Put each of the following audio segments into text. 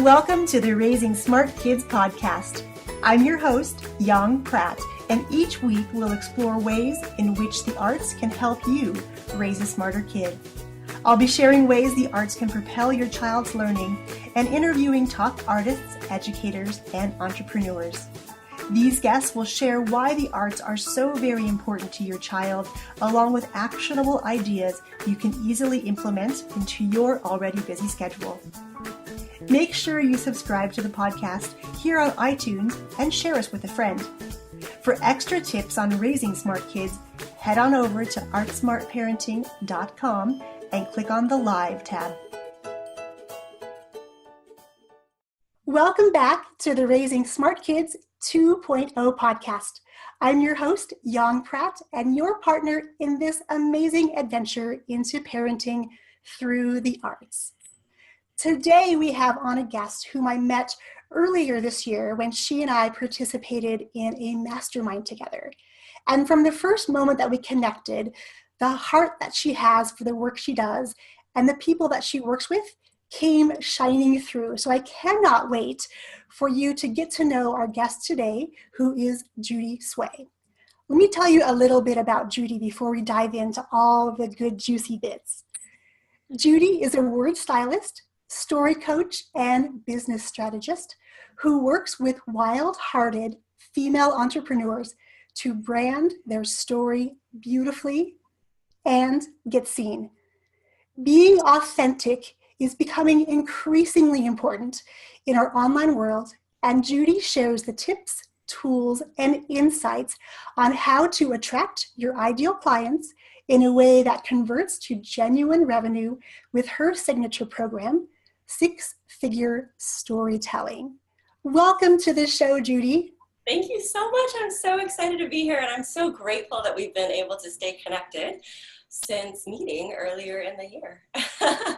Welcome to the Raising Smart Kids podcast. I'm your host, Yang Pratt, and each week we'll explore ways in which the arts can help you raise a smarter kid. I'll be sharing ways the arts can propel your child's learning and interviewing top artists, educators, and entrepreneurs. These guests will share why the arts are so very important to your child, along with actionable ideas you can easily implement into your already busy schedule. Make sure you subscribe to the podcast here on iTunes and share us with a friend. For extra tips on raising smart kids, head on over to artsmartparenting.com and click on the Live tab. Welcome back to the Raising Smart Kids 2.0 podcast. I'm your host, Yang Pratt, and your partner in this amazing adventure into parenting through the arts. Today we have on a guest whom I met earlier this year when she and I participated in a mastermind together. And from the first moment that we connected, the heart that she has for the work she does and the people that she works with came shining through. So I cannot wait for you to get to know our guest today, who is Judy Tsuei. Let me tell you a little bit about Judy before we dive into all the good juicy bits. Judy is a word stylist, story coach, and business strategist who works with wild-hearted female entrepreneurs to brand their story beautifully and get seen. Being authentic is becoming increasingly important in our online world, and Judy shares the tips, tools, and insights on how to attract your ideal clients in a way that converts to genuine revenue with her signature program, Six-Figure Storytelling. Welcome to the show, Judy. Thank you so much. I'm so excited to be here, and I'm so grateful that we've been able to stay connected since meeting earlier in the year.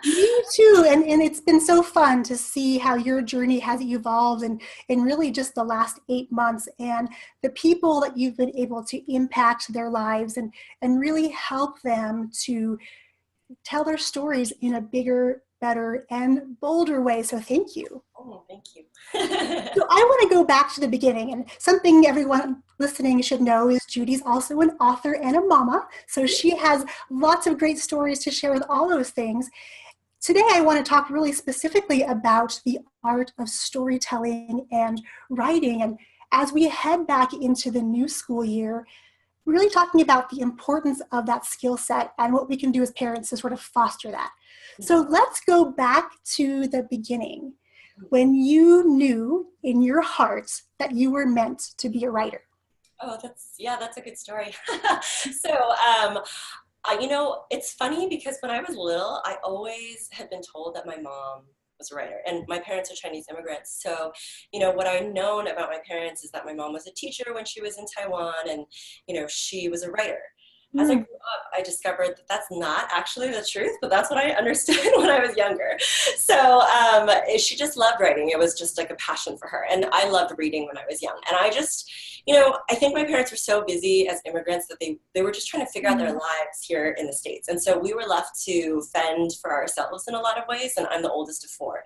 Me too, and it's been so fun to see how your journey has evolved in really just the last 8 months, and the people that you've been able to impact their lives and really help them to tell their stories in a bigger, better, and bolder way. So thank you. Oh, thank you. So I want to go back to the beginning, and something everyone listening should know is Judy's also an author and a mama. So she has lots of great stories to share with all those things. Today I want to talk really specifically about the art of storytelling and writing. And as we head back into the new school year, really talking about the importance of that skill set and what we can do as parents to sort of foster that. So let's go back to the beginning, when you knew in your heart that you were meant to be a writer. Oh, that's a good story. It's funny because when I was little, I always had been told that my mom was a writer, and my parents are Chinese immigrants. So, what I've known about my parents is that my mom was a teacher when she was in Taiwan, and, she was a writer. As I grew up, I discovered that that's not actually the truth, but that's what I understood when I was younger. So she just loved writing. It was just like a passion for her. And I loved reading when I was young. And I just, I think my parents were so busy as immigrants that they were just trying to figure out their lives here in the States. And so we were left to fend for ourselves in a lot of ways. And I'm the oldest of 4.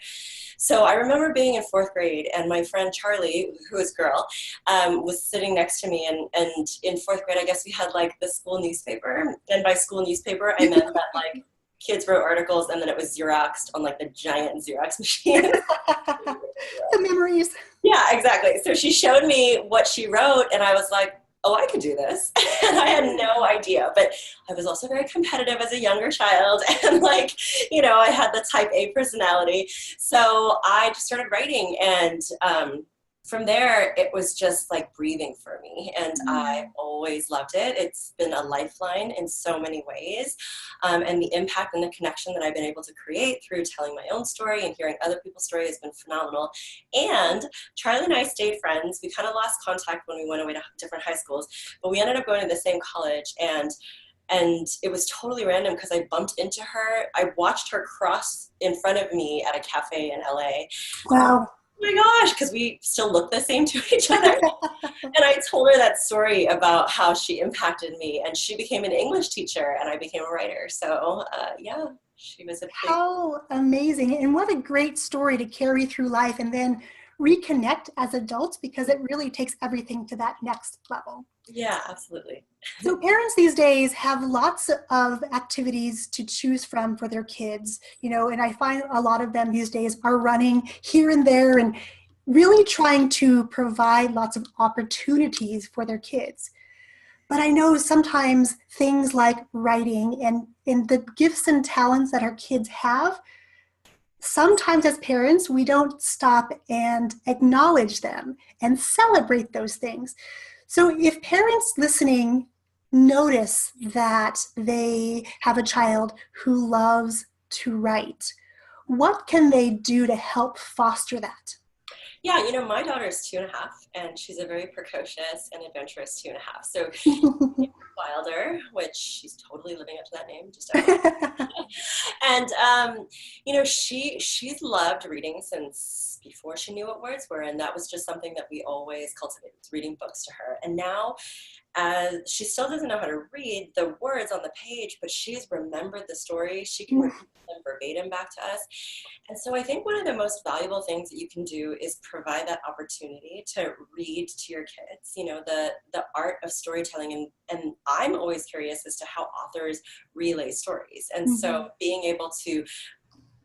So I remember being in 4th grade, and my friend Charlie, who is a girl, was sitting next to me. And in 4th grade, I guess we had like the school newspaper. And by school newspaper, I meant that like kids wrote articles and then it was Xeroxed on like the giant Xerox machine. The memories. Yeah, exactly. So she showed me what she wrote, and I was like, oh, I could do this. And I had no idea, but I was also very competitive as a younger child. And I had the type A personality. So I just started writing, and from there, it was just like breathing for me. And I've always loved it. It's been a lifeline in so many ways. And the impact and the connection that I've been able to create through telling my own story and hearing other people's story has been phenomenal. And Charlie and I stayed friends. We kind of lost contact when we went away to different high schools, but we ended up going to the same college. And it was totally random because I bumped into her. I watched her cross in front of me at a cafe in LA. Wow. my gosh, because we still look the same to each other. And I told her that story about how she impacted me, and she became an English teacher, and I became a writer. So yeah, she was a big. How amazing. And what a great story to carry through life and then reconnect as adults, because it really takes everything to that next level. Yeah, absolutely. So parents these days have lots of activities to choose from for their kids, and I find a lot of them these days are running here and there and really trying to provide lots of opportunities for their kids. But I know sometimes things like writing and the gifts and talents that our kids have, sometimes as parents, we don't stop and acknowledge them and celebrate those things. So if parents listening notice that they have a child who loves to write, what can they do to help foster that? Yeah, my daughter is 2.5, and she's a very precocious and adventurous 2.5. So Wilder, which she's totally living up to that name, just and she's loved reading since before she knew what words were, and that was just something that we always cultivated, reading books to her. And now, as she still doesn't know how to read the words on the page, but she's remembered the story. She can repeat them verbatim back to us. And so I think one of the most valuable things that you can do is provide that opportunity to read to your kids, the art of storytelling. And I'm always curious as to how authors relay stories. And so being able to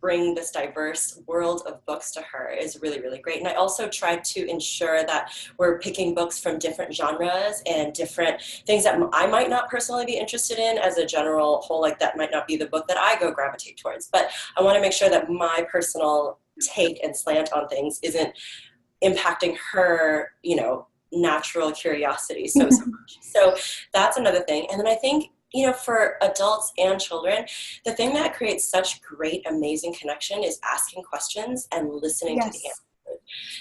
bring this diverse world of books to her is really, really great. And I also try to ensure that we're picking books from different genres and different things that I might not personally be interested in as a general whole, like that might not be the book that I go gravitate towards. But I want to make sure that my personal take and slant on things isn't impacting her, natural curiosity so much. So that's another thing. And then I think, for adults and children, the thing that creates such great, amazing connection is asking questions and listening to the answers.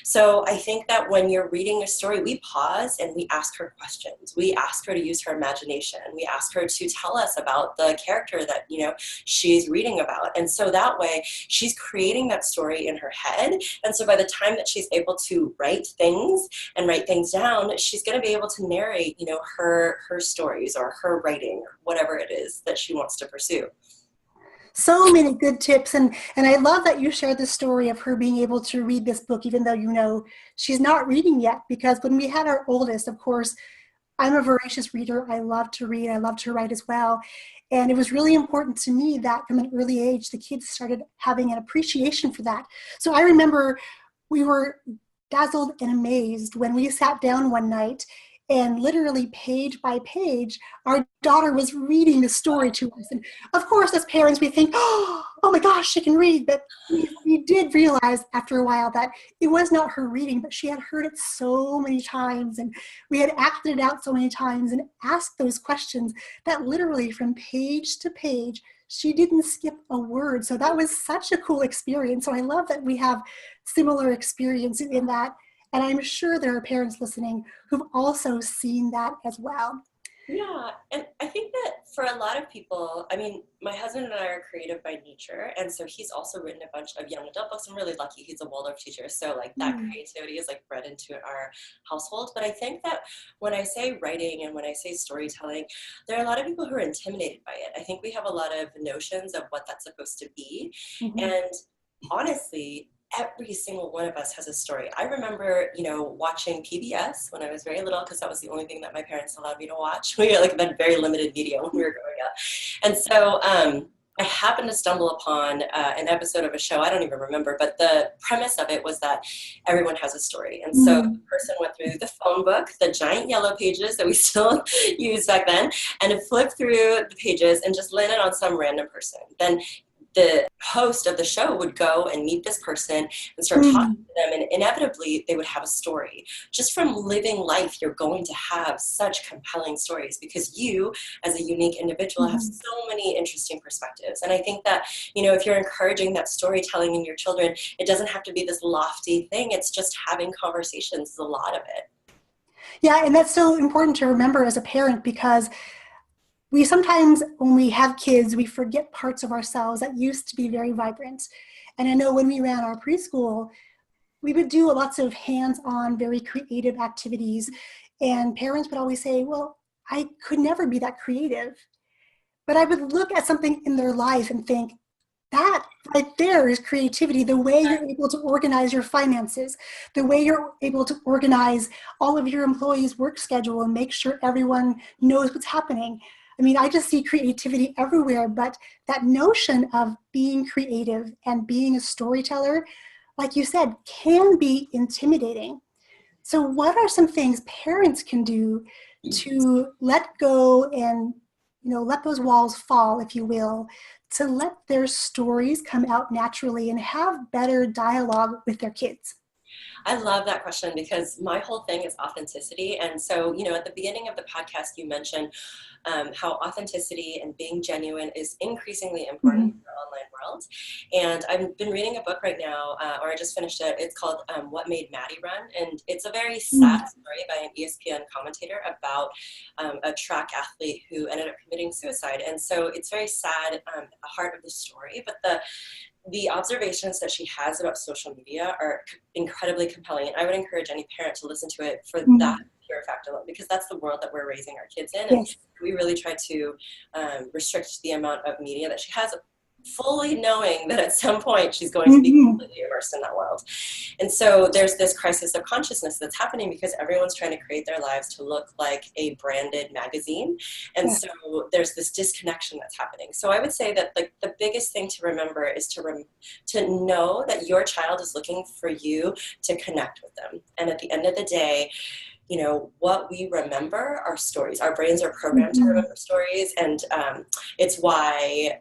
So I think that when you're reading a story, we pause and we ask her questions. We ask her to use her imagination. We ask her to tell us about the character that, she's reading about. And so that way she's creating that story in her head. And so by the time that she's able to write things and write things down, she's going to be able to narrate, her stories or her writing or whatever it is that she wants to pursue. So many good tips. And I love that you shared the story of her being able to read this book, even though she's not reading yet. Because when we had our oldest, of course, I'm a voracious reader. I love to read. I love to write as well. And it was really important to me that from an early age, the kids started having an appreciation for that. So I remember we were dazzled and amazed when we sat down one night and literally page by page, our daughter was reading the story to us. And of course, as parents, we think, oh my gosh, she can read. But we did realize after a while that it was not her reading, but she had heard it so many times. And we had acted it out so many times and asked those questions that literally from page to page, she didn't skip a word. So that was such a cool experience. So I love that we have similar experience in that. And I'm sure there are parents listening who've also seen that as well. Yeah, and I think that for a lot of people, my husband and I are creative by nature, and so he's also written a bunch of young adult books. I'm really lucky he's a Waldorf teacher, so that creativity is bred into our household. But I think that when I say writing and when I say storytelling, there are a lot of people who are intimidated by it. I think we have a lot of notions of what that's supposed to be, and honestly, every single one of us has a story. I remember, watching PBS when I was very little, because that was the only thing that my parents allowed me to watch. We had very limited media when we were growing up. And so I happened to stumble upon an episode of a show, I don't even remember, but the premise of it was that everyone has a story. And so the person went through the phone book, the giant yellow pages that we still used back then, and it flipped through the pages and just landed on some random person. Then the host of the show would go and meet this person and start talking to them, and inevitably they would have a story. Just from living life, you're going to have such compelling stories because you, as a unique individual, have so many interesting perspectives. And I think that, if you're encouraging that storytelling in your children, it doesn't have to be this lofty thing. It's just having conversations is a lot of it. Yeah, and that's so important to remember as a parent, because we sometimes, when we have kids, we forget parts of ourselves that used to be very vibrant. And I know when we ran our preschool, we would do lots of hands-on, very creative activities. And parents would always say, well, I could never be that creative. But I would look at something in their life and think, that right there is creativity. The way you're able to organize your finances, the way you're able to organize all of your employees' work schedule and make sure everyone knows what's happening. I mean, I just see creativity everywhere, but that notion of being creative and being a storyteller, like you said, can be intimidating. So what are some things parents can do to let go and, let those walls fall, if you will, to let their stories come out naturally and have better dialogue with their kids? I love that question because my whole thing is authenticity. And so, at the beginning of the podcast, you mentioned how authenticity and being genuine is increasingly important in the online world. And I've been reading a book right now, or I just finished it. It's called What Made Maddie Run. And it's a very sad story by an ESPN commentator about a track athlete who ended up committing suicide. And so it's very sad at the heart of the story, but the observations that she has about social media are incredibly compelling. And I would encourage any parent to listen to it for that pure fact alone, because that's the world that we're raising our kids in. And we really try to restrict the amount of media that she has, fully knowing that at some point she's going to be completely immersed in that world. And so there's this crisis of consciousness that's happening because everyone's trying to create their lives to look like a branded magazine. And so there's this disconnection that's happening. So I would say that the biggest thing to remember is to know that your child is looking for you to connect with them. And at the end of the day, what we remember are stories. Our brains are programmed to remember stories. And it's why,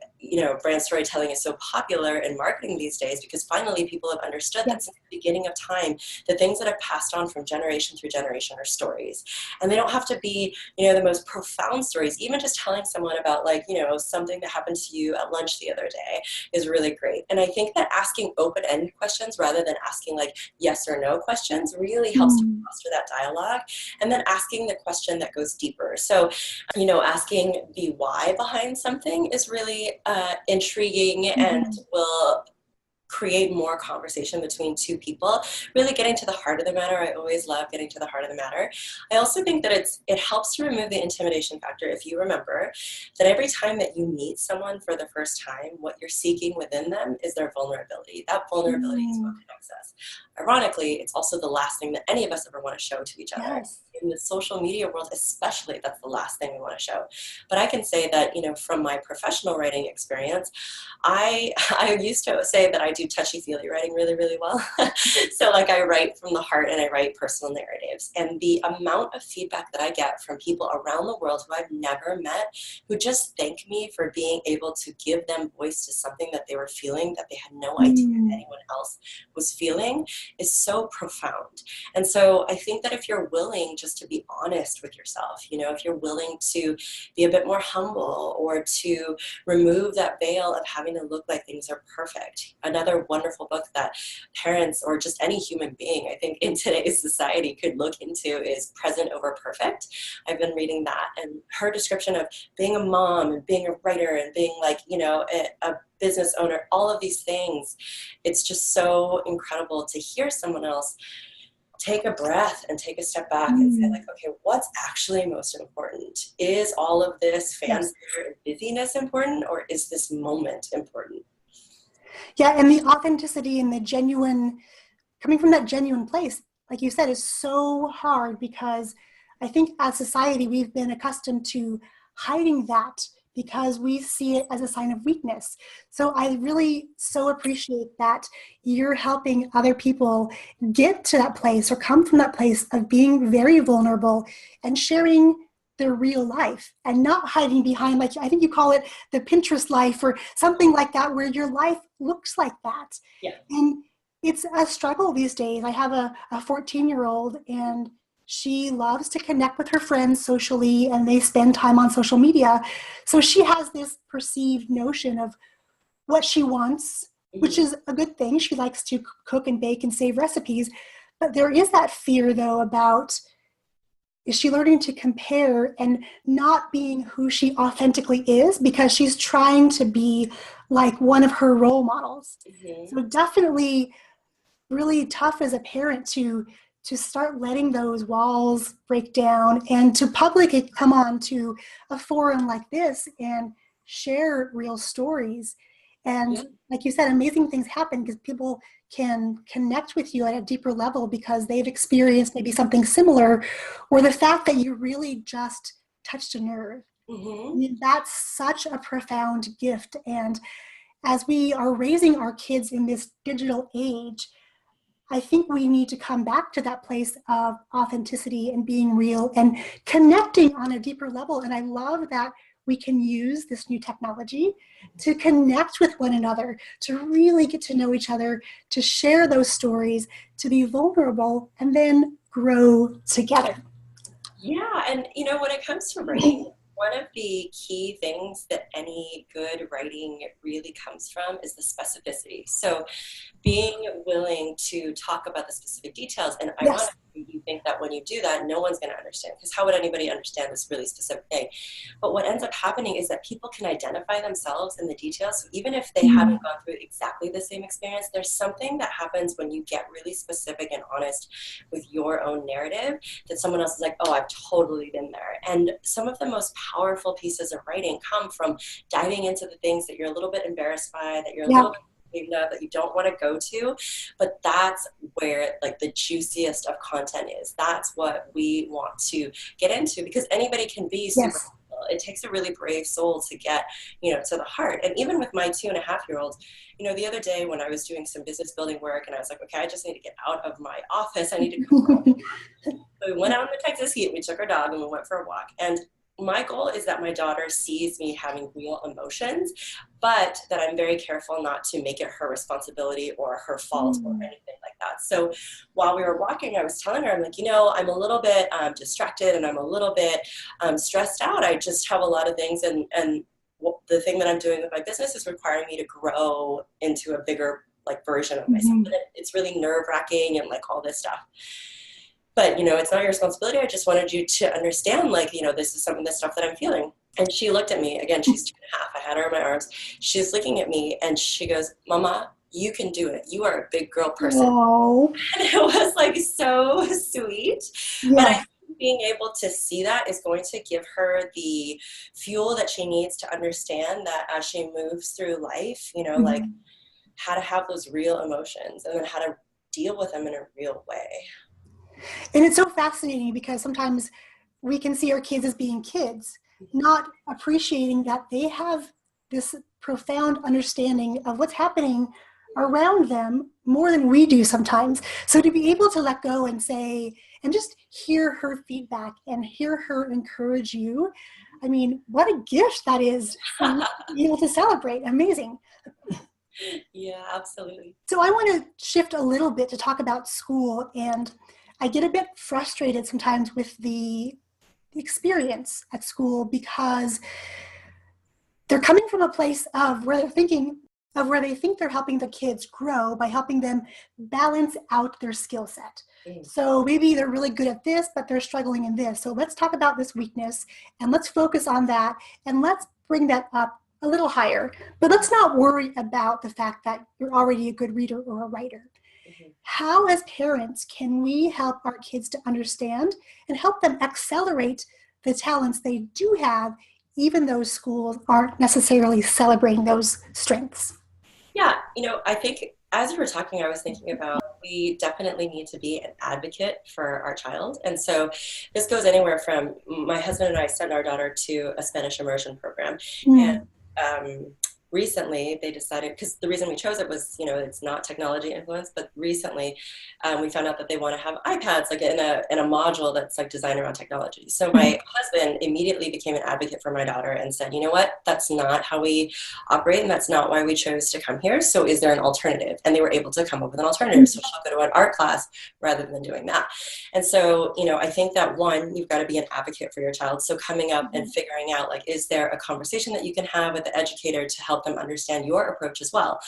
brand storytelling is so popular in marketing these days, because finally people have understood that since the beginning of time, the things that have passed on from generation through generation are stories. And they don't have to be, the most profound stories. Even just telling someone about something that happened to you at lunch the other day is really great. And I think that asking open-ended questions rather than asking yes or no questions really helps to foster that dialogue. And then asking the question that goes deeper. So, asking the why behind something is really intriguing and will create more conversation between two people, really getting to the heart of the matter. I always love getting to the heart of the matter. I also think that it helps to remove the intimidation factor if you remember that every time that you meet someone for the first time, what you're seeking within them is their vulnerability. That vulnerability is what connects us. Ironically, it's also the last thing that any of us ever want to show to each other. Yes. In the social media world especially, that's the last thing we want to show. But I can say that, from my professional writing experience, I used to say that I do touchy-feely writing really, really well. So I write from the heart and I write personal narratives. And the amount of feedback that I get from people around the world who I've never met, who just thank me for being able to give them voice to something that they were feeling that they had no idea anyone else was feeling, is so profound. And so I think that if you're willing just to be honest with yourself, if you're willing to be a bit more humble or to remove that veil of having to look like things are perfect. Another wonderful book that parents or just any human being, I think, in today's society could look into is Present Over Perfect. I've been reading that, and her description of being a mom and being a writer and being a business owner, all of these things, it's just so incredible to hear someone else take a breath and take a step back and say okay, what's actually most important? Is all of this fanfare and busyness important, or is this moment important? Yeah, and the authenticity and the genuine, coming from that genuine place, like you said, is so hard because I think as society, we've been accustomed to hiding that because we see it as a sign of weakness. So I really so appreciate that you're helping other people get to that place or come from that place of being very vulnerable and sharing their real life and not hiding behind, I think you call it the Pinterest life or something like that, where your life looks like that. Yeah. And it's a struggle these days. I have a 14-year-old and she loves to connect with her friends socially and they spend time on social media. So she has this perceived notion of what she wants, which is a good thing. She likes to cook and bake and save recipes. But there is that fear, though, about is she learning to compare and not being who she authentically is because she's trying to be like one of her role models. So definitely really tough as a parent to start letting those walls break down and to publicly come on to a forum like this and share real stories. And like you said, amazing things happen because people can connect with you at a deeper level because they've experienced maybe something similar, or the fact that you really just touched a nerve. I mean, that's such a profound gift. And as we are raising our kids in this digital age, I think we need to come back to that place of authenticity and being real and connecting on a deeper level. And I love that we can use this new technology to connect with one another, to really get to know each other, to share those stories, to be vulnerable, and then grow together. Yeah, and when it comes to writing, one of the key things that any good writing really comes from is the specificity. So being willing to talk about the specific details, and ironically, you think that when you do that, no one's going to understand, because how would anybody understand this really specific thing? But what ends up happening is that people can identify themselves in the details. So even if they haven't gone through exactly the same experience, there's something that happens when you get really specific and honest with your own narrative that someone else is like, oh, I've totally been there. And some of the most powerful pieces of writing come from diving into the things that you're a little bit embarrassed by, that you're a little bit that you don't want to go to, but that's where like the juiciest of content is. That's what we want to get into, because anybody can be super cool. It takes a really brave soul to get to the heart. And even with my 2.5-year-old, the other day when I was doing some business building work and I was like, okay, I just need to get out of my office, I need to go. So we went out in the Texas heat, we took our dog and we went for a walk. And my goal is that my daughter sees me having real emotions, but that I'm very careful not to make it her responsibility or her fault or anything like that. So while we were walking, I was telling her, I'm like, I'm a little bit distracted and I'm a little bit stressed out. I just have a lot of things, and the thing that I'm doing with my business is requiring me to grow into a bigger version of myself. And it's really nerve-wracking and all this stuff. But, it's not your responsibility. I just wanted you to understand, this is some of the stuff that I'm feeling. And she looked at me. Again, she's 2.5. I had her in my arms. She's looking at me and she goes, Mama, you can do it. You are a big girl person. Aww. And it was so sweet. Yeah. And I think being able to see that is going to give her the fuel that she needs to understand that as she moves through life, how to have those real emotions and then how to deal with them in a real way. And it's so fascinating because sometimes we can see our kids as being kids, not appreciating that they have this profound understanding of what's happening around them more than we do sometimes. So to be able to let go and say, and just hear her feedback and hear her encourage you, I mean, what a gift that is to be able to celebrate. Amazing. Yeah, absolutely. So I want to shift a little bit to talk about school, and I get a bit frustrated sometimes with the experience at school because they're coming from a place of where they think they're helping the kids grow by helping them balance out their skill set. So maybe they're really good at this, but they're struggling in this. So let's talk about this weakness and let's focus on that and let's bring that up a little higher. But let's not worry about the fact that you're already a good reader or a writer. How, as parents, can we help our kids to understand and help them accelerate the talents they do have, even though schools aren't necessarily celebrating those strengths? Yeah, I think as you were talking, I was thinking about we definitely need to be an advocate for our child. And so this goes anywhere from my husband and I sent our daughter to a Spanish immersion program. And recently they decided, because the reason we chose it was, it's not technology influenced, but recently we found out that they want to have iPads in a module that's designed around technology. So my husband immediately became an advocate for my daughter and said, you know what, that's not how we operate and that's not why we chose to come here. So is there an alternative? And they were able to come up with an alternative. So she'll go to an art class rather than doing that. And so, I think that one, you've got to be an advocate for your child. So coming up and figuring out, is there a conversation that you can have with the educator to help them understand your approach as well,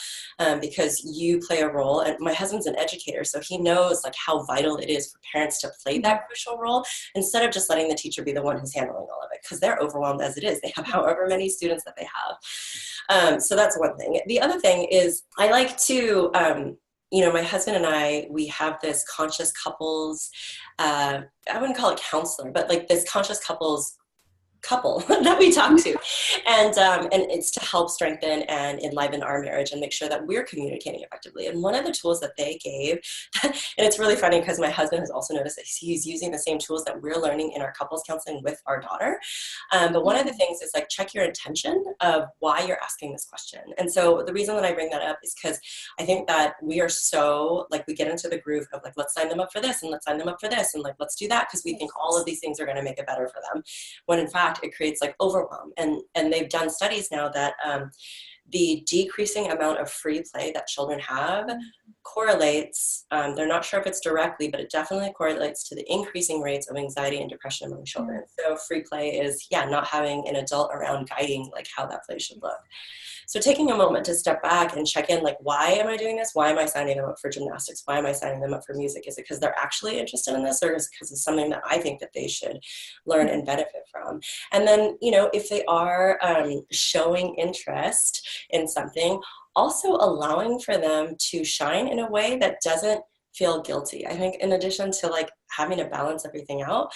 because you play a role. And my husband's an educator, so he knows how vital it is for parents to play that crucial role instead of just letting the teacher be the one who's handling all of it, because they're overwhelmed as it is. They have however many students that they have. So that's one thing. The other thing is I like to my husband and I, we have this conscious couples, I wouldn't call it counselor, but like this conscious couples couple that we talk to, and it's to help strengthen and enliven our marriage and make sure that we're communicating effectively. And one of the tools that they gave, and it's really funny because my husband has also noticed that he's using the same tools that we're learning in our couples counseling with our daughter. But one of the things is like check your intention of why you're asking this question. And so the reason that I bring that up is because I think that we are so like we get into the groove of like let's sign them up for this and let's sign them up for this and like let's do that because we think all of these things are going to make it better for them, when in fact it creates like overwhelm. And they've done studies now that the decreasing amount of free play that children have correlates, they're not sure if it's directly, but it definitely correlates to the increasing rates of anxiety and depression among children. So free play is, not having an adult around guiding like how that play should look. So taking a moment to step back and check in, like, why am I doing this? Why am I signing them up for gymnastics? Why am I signing them up for music? Is it because they're actually interested in this, or is it because it's something that I think that they should learn and benefit from? And then, if they are showing interest in something, also allowing for them to shine in a way that doesn't feel guilty. I think in addition to like having to balance everything out,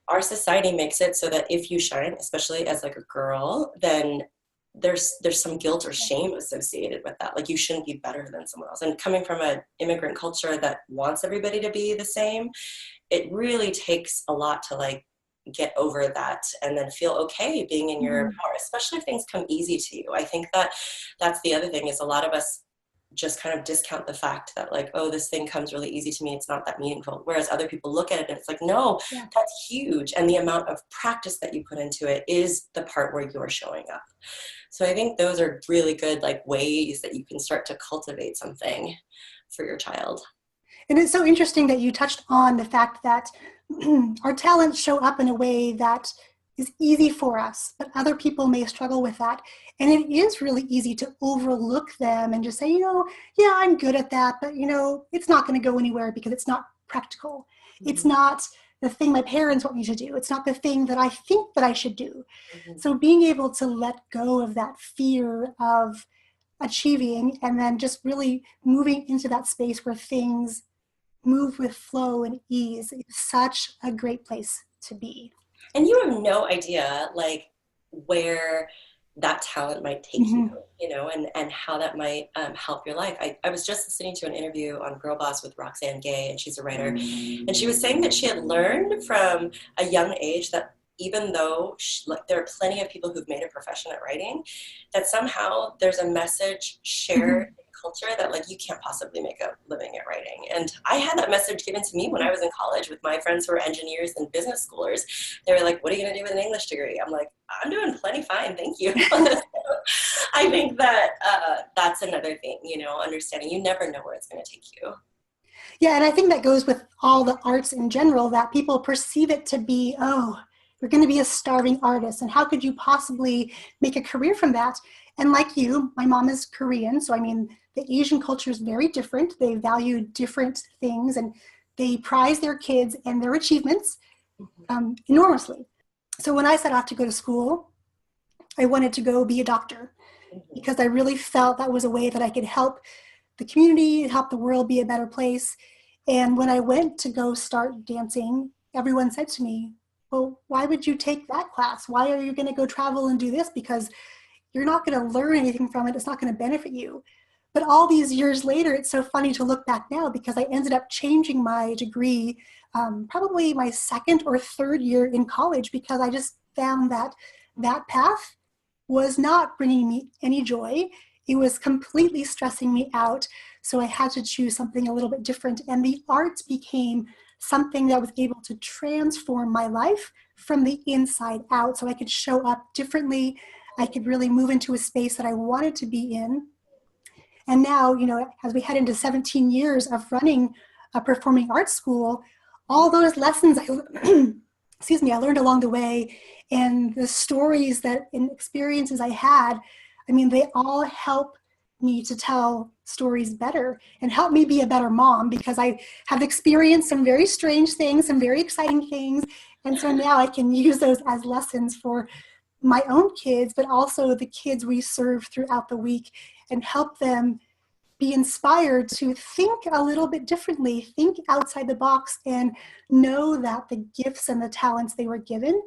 our society makes it so that if you shine, especially as like a girl, then there's some guilt or shame associated with that. Like you shouldn't be better than someone else. And coming from an immigrant culture that wants everybody to be the same, it really takes a lot to like get over that and then feel okay being in your power, especially if things come easy to you. I think that that's the other thing is a lot of us just kind of discount the fact that like, oh, this thing comes really easy to me. It's not that meaningful. Whereas other people look at it and it's like, no, that's huge. And the amount of practice that you put into it is the part where you're showing up. So I think those are really good like ways that you can start to cultivate something for your child. And it's so interesting that you touched on the fact that our talents show up in a way that is easy for us, but other people may struggle with that. And it is really easy to overlook them and just say, yeah, I'm good at that, but it's not going to go anywhere because it's not practical. It's not the thing my parents want me to do. It's not the thing that I think that I should do. So being able to let go of that fear of achieving and then just really moving into that space where things move with flow and ease is such a great place to be. And you have no idea like where that talent might take you, and how that might help your life. I was just listening to an interview on Girl Boss with Roxane Gay, and she's a writer, and she was saying that she had learned from a young age that even though there are plenty of people who've made a profession at writing, that somehow there's a message shared in culture that like you can't possibly make a living at writing. And I had that message given to me when I was in college with my friends who were engineers and business schoolers. They were like, what are you going to do with an English degree? I'm like, I'm doing plenty fine, thank you. I think that that's another thing, understanding you never know where it's going to take you. Yeah, and I think that goes with all the arts in general, that people perceive it to be, oh, you're going to be a starving artist, and how could you possibly make a career from that? And like you, my mom is Korean, so I mean, the Asian culture is very different. They value different things, and they prize their kids and their achievements enormously. So when I set off to go to school, I wanted to go be a doctor because I really felt that was a way that I could help the community, help the world be a better place. And when I went to go start dancing, everyone said to me, well, why would you take that class? Why are you going to go travel and do this? Because you're not going to learn anything from it. It's not going to benefit you. But all these years later, it's so funny to look back now because I ended up changing my degree probably my second or third year in college because I just found that that path was not bringing me any joy. It was completely stressing me out. So I had to choose something a little bit different. And the arts became something that was able to transform my life from the inside out. So I could show up differently. I could really move into a space that I wanted to be in. And now, as we head into 17 years of running a performing arts school, all those lessons I learned along the way, and the stories and experiences I had, I mean, they all help me to tell stories better and help me be a better mom because I have experienced some very strange things, some very exciting things. And so now I can use those as lessons for my own kids, but also the kids we serve throughout the week and help them be inspired to think a little bit differently, think outside the box, and know that the gifts and the talents they were given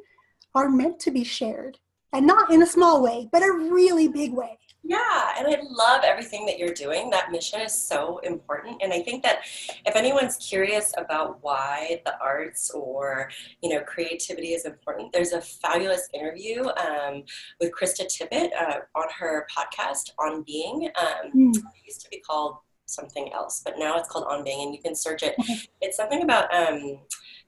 are meant to be shared. And not in a small way, but a really big way. Yeah, and I love everything that you're doing. That mission is so important. And I think that if anyone's curious about why the arts or, creativity is important, there's a fabulous interview with Krista Tippett on her podcast, On Being. It used to be called something else, but now it's called On Being, and you can search it. It's something about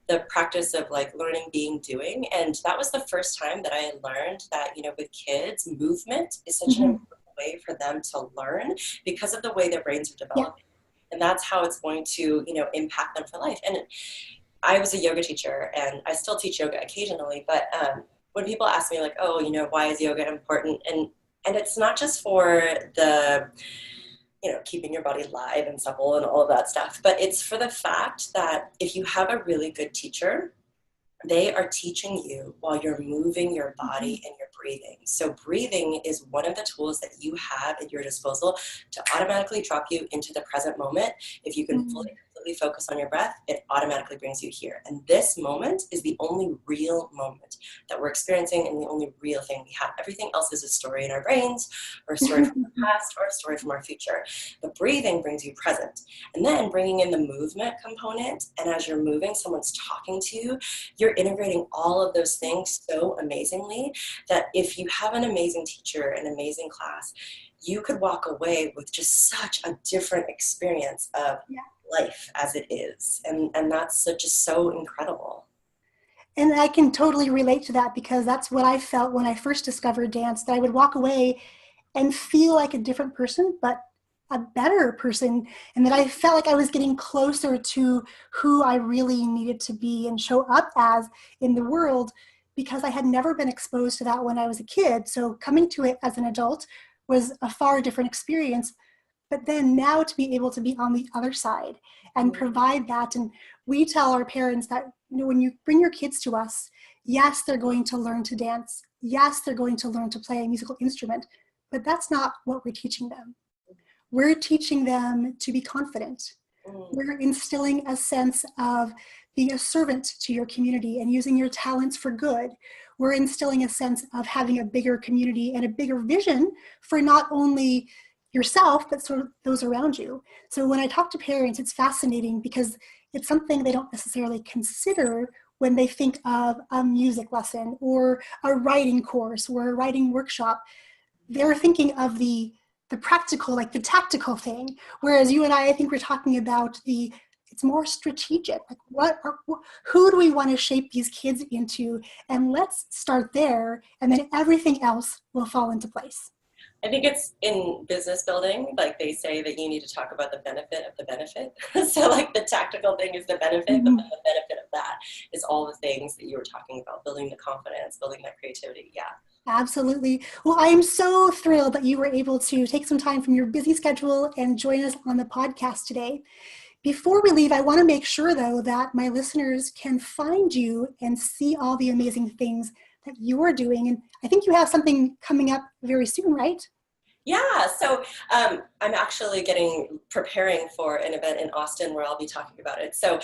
the practice of like learning, being, doing. And that was the first time that I learned that, with kids, movement is such an important way for them to learn because of the way their brains are developing. Yeah. And that's how it's going to, impact them for life. And I was a yoga teacher and I still teach yoga occasionally, but when people ask me like, oh, why is yoga important? And it's not just for the, keeping your body live and supple and all of that stuff, but it's for the fact that if you have a really good teacher, they are teaching you while you're moving your body and you're breathing. So breathing is one of the tools that you have at your disposal to automatically drop you into the present moment. If you can fully focus on your breath, it automatically brings you here. And this moment is the only real moment that we're experiencing and the only real thing we have. Everything else is a story in our brains or a story from the past or a story from our future. But breathing brings you present. And then bringing in the movement component, and as you're moving, someone's talking to you, you're integrating all of those things so amazingly that if you have an amazing teacher, an amazing class, you could walk away with just such a different experience of life as it is. And that's just so incredible. And I can totally relate to that because that's what I felt when I first discovered dance, that I would walk away and feel like a different person, but a better person, and that I felt like I was getting closer to who I really needed to be and show up as in the world, because I had never been exposed to that when I was a kid. So coming to it as an adult was a far different experience. But then now to be able to be on the other side and provide that. And we tell our parents that, when you bring your kids to us, yes, they're going to learn to dance. Yes, they're going to learn to play a musical instrument, but that's not what we're teaching them. We're teaching them to be confident. We're instilling a sense of being a servant to your community and using your talents for good. We're instilling a sense of having a bigger community and a bigger vision for not only yourself, but sort of those around you. So when I talk to parents, it's fascinating because it's something they don't necessarily consider when they think of a music lesson or a writing course or a writing workshop. They're thinking of the practical, like the tactical thing. Whereas you and I think we're talking about it's more strategic. Like who do we want to shape these kids into? And let's start there, and then everything else will fall into place. I think it's in business building, like they say that you need to talk about the benefit of the benefit. So like the tactical thing is the benefit, but then the benefit of that is all the things that you were talking about, building the confidence, building that creativity. Yeah. Absolutely. Well, I am so thrilled that you were able to take some time from your busy schedule and join us on the podcast today. Before we leave, I want to make sure, though, that my listeners can find you and see all the amazing things that you're doing. And I think you have something coming up very soon, right? Yeah, so I'm actually preparing for an event in Austin where I'll be talking about it. So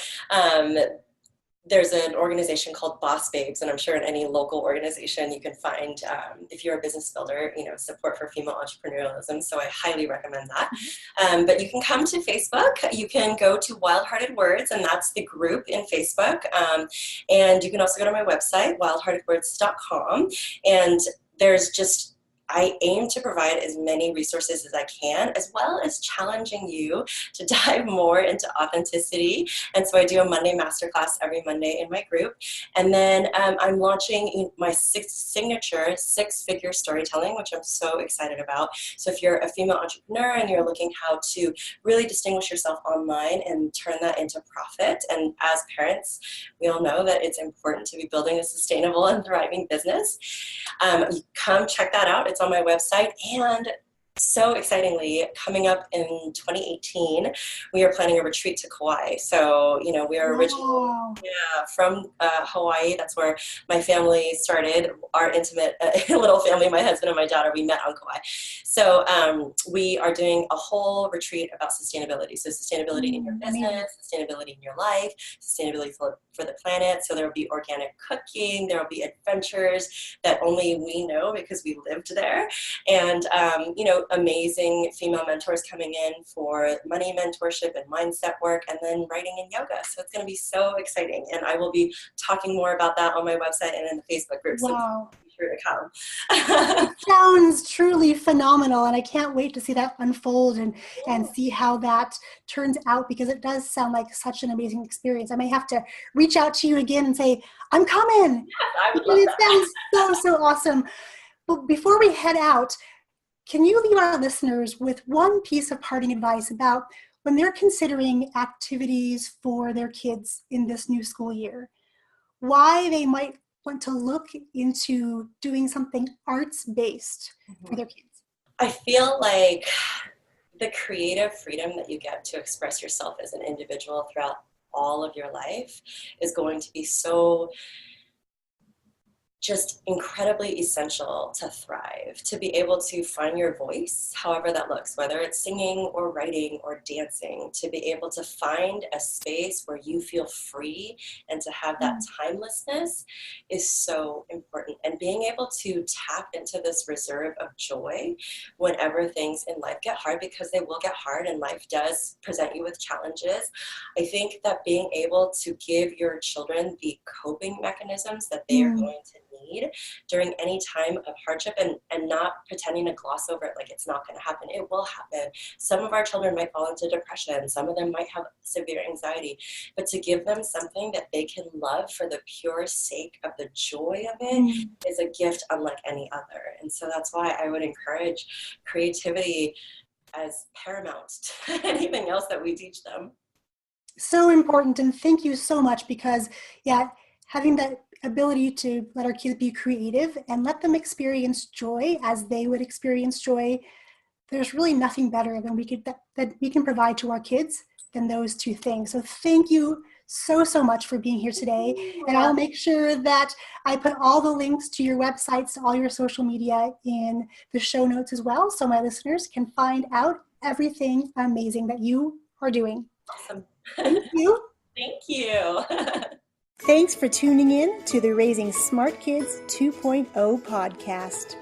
there's an organization called Boss Babes, and I'm sure in any local organization you can find, if you're a business builder, support for female entrepreneurialism. So I highly recommend that. But you can come to Facebook. You can go to Wild Hearted Words, and that's the group in Facebook. And you can also go to my website, wildheartedwords.com. And I aim to provide as many resources as I can, as well as challenging you to dive more into authenticity. And so I do a Monday masterclass every Monday in my group. And then I'm launching my signature six-figure storytelling, which I'm so excited about. So if you're a female entrepreneur and you're looking how to really distinguish yourself online and turn that into profit, and as parents, we all know that it's important to be building a sustainable and thriving business. Come check that out. It's on my website. And So excitingly, coming up in 2018, we are planning a retreat to Kauai. So, we are originally Wow. from Hawaii. That's where my family started, our intimate little family, my husband and my daughter, we met on Kauai. So we are doing a whole retreat about sustainability. So sustainability in your Amazing. business, sustainability in your life, sustainability for the planet. So there will be organic cooking, there will be adventures that only we know because we lived there. And, amazing female mentors coming in for money mentorship and mindset work, and then writing and yoga. So it's going to be so exciting. And I will be talking more about that on my website and in the Facebook group. So Wow. be sure to come. It sounds truly phenomenal, and I can't wait to see that unfold and see how that turns out, because it does sound like such an amazing experience. I may have to reach out to you again and say, I'm coming, Yes, I would because love it that. sounds so awesome. But before we head out, can you leave our listeners with one piece of parting advice about when they're considering activities for their kids in this new school year, why they might want to look into doing something arts-based for their kids? I feel like the creative freedom that you get to express yourself as an individual throughout all of your life is going to be so just incredibly essential to thrive, to be able to find your voice, however that looks, whether it's singing or writing or dancing, to be able to find a space where you feel free and to have that timelessness is so important. And being able to tap into this reserve of joy whenever things in life get hard, because they will get hard and life does present you with challenges. I think that being able to give your children the coping mechanisms that they are going to need during any time of hardship, and not pretending to gloss over it like it's not going to happen. It will happen. Some of our children might fall into depression. Some of them might have severe anxiety, but to give them something that they can love for the pure sake of the joy of it is a gift unlike any other. And so that's why I would encourage creativity as paramount to anything else that we teach them. So important, and thank you so much, because having that ability to let our kids be creative and let them experience joy as they would experience joy, there's really nothing better than that we can provide to our kids than those two things. So thank you so much for being here today, and I'll make sure that I put all the links to your websites, to all your social media, in the show notes as well, so my listeners can find out everything amazing that you are doing. Awesome. Thank you. Thank you. Thanks for tuning in to the Raising Smart Kids 2.0 podcast.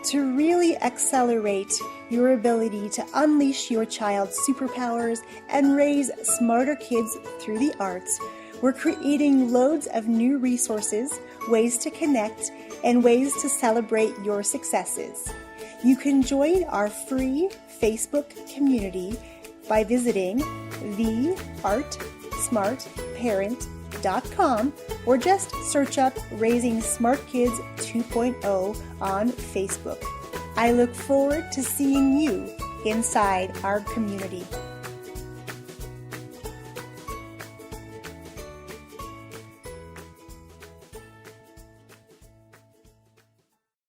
To really accelerate your ability to unleash your child's superpowers and raise smarter kids through the arts, we're creating loads of new resources, ways to connect, and ways to celebrate your successes. You can join our free Facebook community by visiting theartsmartparent.com, or just search up Raising Smart Kids 2.0 on Facebook. I look forward to seeing you inside our community.